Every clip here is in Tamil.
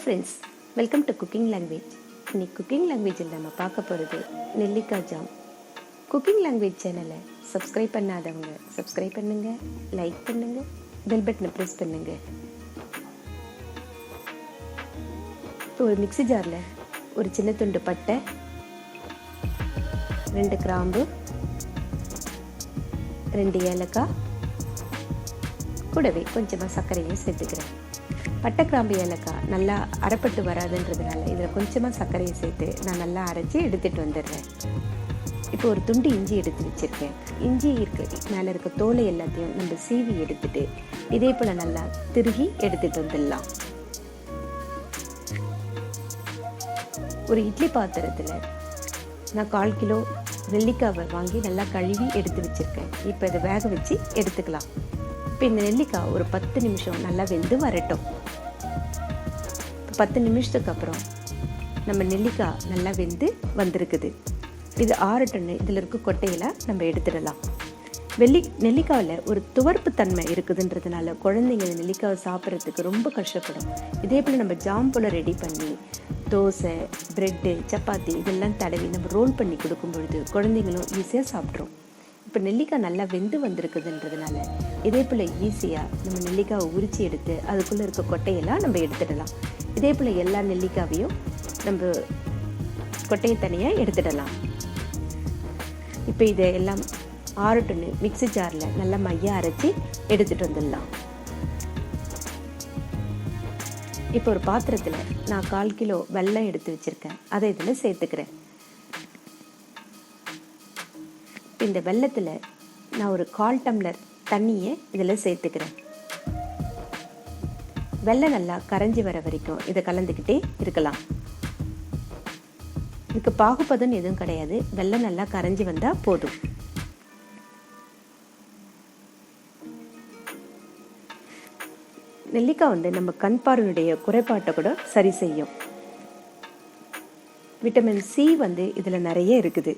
Friends, welcome to cooking language. இன்னைக்கு குக்கிங் லாங்குவேஜில் நம்ம பார்க்க போகிறது நெல்லிக்காய் ஜாம். குக்கிங் லாங்குவேஜ் சேனலை சப்ஸ்கிரைப் பண்ணாதவங்க சப்ஸ்கிரைப் பண்ணுங்கள், லைக் பண்ணுங்கள், பெல் பட்டனை ப்ரெஸ் பண்ணுங்கள். இப்போ ஒரு மிக்ஸி ஜாரில் ஒரு சின்ன துண்டு பட்டை, 2 கிராம்பு, 2 ஏலக்காய், கூடவே கொஞ்சமாக சர்க்கரையும் சேர்த்துக்கிறேன். பட்டை, கிராம்பு, ஏலக்காய் நல்லா அரைப்பட்டு வராதுன்றதுனால இதில் கொஞ்சமாக சர்க்கரையை சேர்த்து நான் நல்லா அரைச்சி எடுத்துகிட்டு வந்துடுறேன். இப்போ ஒரு துண்டு இஞ்சி எடுத்து வச்சுருக்கேன். இஞ்சி மேலே இருக்க தோலை எல்லாத்தையும் நம்ம சீவி எடுத்துட்டு இதே போல் நல்லா திருகி எடுத்துகிட்டு வந்துடலாம். ஒரு இட்லி பாத்திரத்தில் நான் 1/4 கிலோ நெல்லிக்காவை வாங்கி நல்லா கழுவி எடுத்து வச்சுருக்கேன். இப்போ இதை வேக வச்சு எடுத்துக்கலாம். இப்போ இந்த நெல்லிக்காய் ஒரு 10 நிமிஷம் நல்லா வெந்து வரட்டும். 10 நிமிஷத்துக்கு அப்புறம் நம்ம நெல்லிக்காய் நல்லா வெந்து வந்திருக்குது. இது ஆறட்டுன்னு இதில் இருக்க கொட்டையில் நம்ம எடுத்துடலாம். நெல்லிக்காயில் ஒரு துவர்ப்பு தன்மை இருக்குதுன்றதுனால குழந்தைங்க நெல்லிக்காவை சாப்பிட்றதுக்கு ரொம்ப கஷ்டப்படும். இதே போல் நம்ம ஜாம் போல் ரெடி பண்ணி தோசை, ப்ரெட்டு, சப்பாத்தி இதெல்லாம் தடவி நம்ம ரோல் பண்ணி கொடுக்கும் பொழுது குழந்தைங்களும் ஈஸியாக சாப்பிட்றோம். இப்போ நெல்லிக்காய் நல்லா வெந்து வந்திருக்குதுன்றதுனால இதே போல் ஈஸியாக நம்ம நெல்லிக்காவை உரித்து எடுத்து அதுக்குள்ளே இருக்க கொட்டையெல்லாம் நம்ம எடுத்துடலாம். இதே போல் எல்லா நெல்லிக்காவையும் நம்ம கொட்டையை தனியாக எடுத்துடலாம். இப்போ இதை எல்லாம் ஆறட்டுன்னு மிக்ஸி ஜாரில் நல்லா மையாக அரைச்சி எடுத்துகிட்டு வந்துடலாம். இப்போ ஒரு பாத்திரத்தில் நான் 1/4 கிலோ வெல்லம் எடுத்து வச்சுருக்கேன். அதை இதில் சேர்த்துக்கிறேன். இந்த வெல்லத்தில் நான் ஒரு 1/4 டம்ளர் தண்ணியை இதில் சேர்த்துக்கிறேன். வெல்லம் நல்லா கரைஞ்சி வர வரைக்கும் இதை கலந்துக்கிட்டே இருக்கலாம். இதுக்கு பாகுபதம் எதுவும் கிடையாது. வெல்லம் நல்லா கரைஞ்சி வந்தால் போதும். நெல்லிக்காய் நம்ம கண் பார்வையுடைய குறைபாட்டை கூட சரி செய்யும். விட்டமின் சி இதில் நிறைய இருக்குது.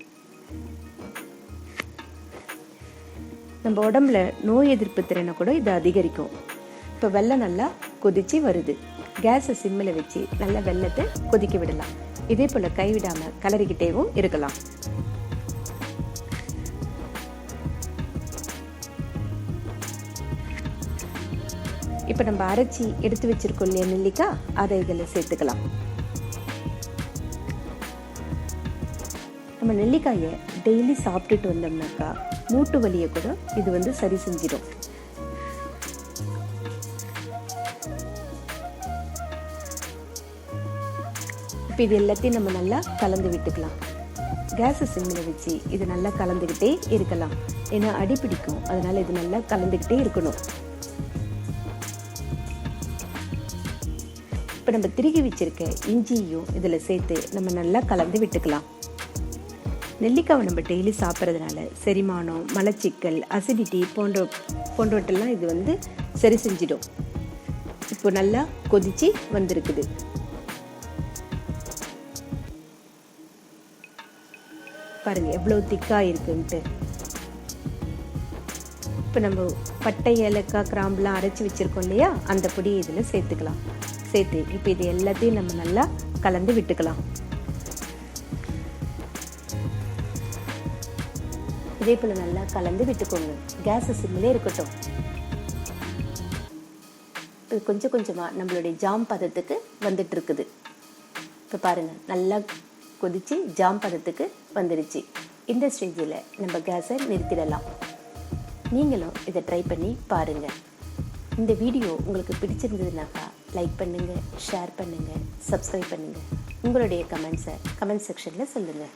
நம்ம உடம்புல நோய் எதிர்ப்பு திறனை கூட இது அதிகரிக்கும். இப்போ வெல்லம் நல்லா கொதிச்சு வருது. கேஸை சிம்மில் வச்சு நல்லா வெல்லத்தை கொதிக்க விடலாம். இதே போல் கைவிடாமல் கலரிக்கிட்டேவும் இருக்கலாம். இப்போ நம்ம அரைச்சி எடுத்து வச்சிருக்கோம் இல்லையா நெல்லிக்காய், அதை இதில் சேர்த்துக்கலாம். நம்ம நெல்லிக்காயை டெய்லி சாப்பிட்டுட்டு வந்தோம்னாக்கா மூட்டு வலியை கூட இது சரி செஞ்சிடும். இப்போ இது எல்லாத்தையும் நம்ம நல்லா கலந்து விட்டுக்கலாம். கேஸை சிம்மில் வச்சு இது நல்லா கலந்துக்கிட்டே இருக்கலாம். ஏன்னா அடி பிடிக்கும், அதனால இது நல்லா கலந்துக்கிட்டே இருக்கணும். இப்போ நம்ம திருகி வச்சிருக்க இஞ்சியும் இதில் சேர்த்து நம்ம நல்லா கலந்து விட்டுக்கலாம். நெல்லிக்காவை நம்ம டெய்லி சாப்பிட்றதுனால செரிமானம், மலச்சிக்கல், அசிடிட்டி போன்றவற்றெல்லாம் இது சரி செஞ்சிடும். இப்போ நல்லா கொதிச்சு வந்திருக்குது. பாருங்க எவ்வளோ திக்காக இருக்குன்ட்டு. இப்போ நம்ம பட்டை, ஏலக்காய், கிராம்புலாம் அரைச்சி வச்சுருக்கோம் இல்லையா, அந்த பொடியை இதில் சேர்த்துக்கலாம். சேர்த்து இப்போ இது எல்லாத்தையும் நம்ம நல்லா கலந்து விட்டுக்கலாம். இதே போல் நல்லா கலந்து விட்டுக்கோங்க. கேஸை சிம்மிலே இருக்கட்டும். இது கொஞ்சம் கொஞ்சமாக நம்மளுடைய ஜாம் பதத்துக்கு வந்துட்டு இருக்குது. இப்போ பாருங்கள் நல்லா கொதித்து ஜாம் பதத்துக்கு வந்துடுச்சு. இந்த ஸ்டேஜில் நம்ம கேஸை நிறுத்திடலாம். நீங்களும் இதை ட்ரை பண்ணி பாருங்கள். இந்த வீடியோ உங்களுக்கு பிடிச்சிருந்ததுனாக்கா லைக் பண்ணுங்கள், ஷேர் பண்ணுங்கள், சப்ஸ்கிரைப் பண்ணுங்கள். உங்களுடைய கமெண்ட் செக்ஷனில் சொல்லுங்கள்.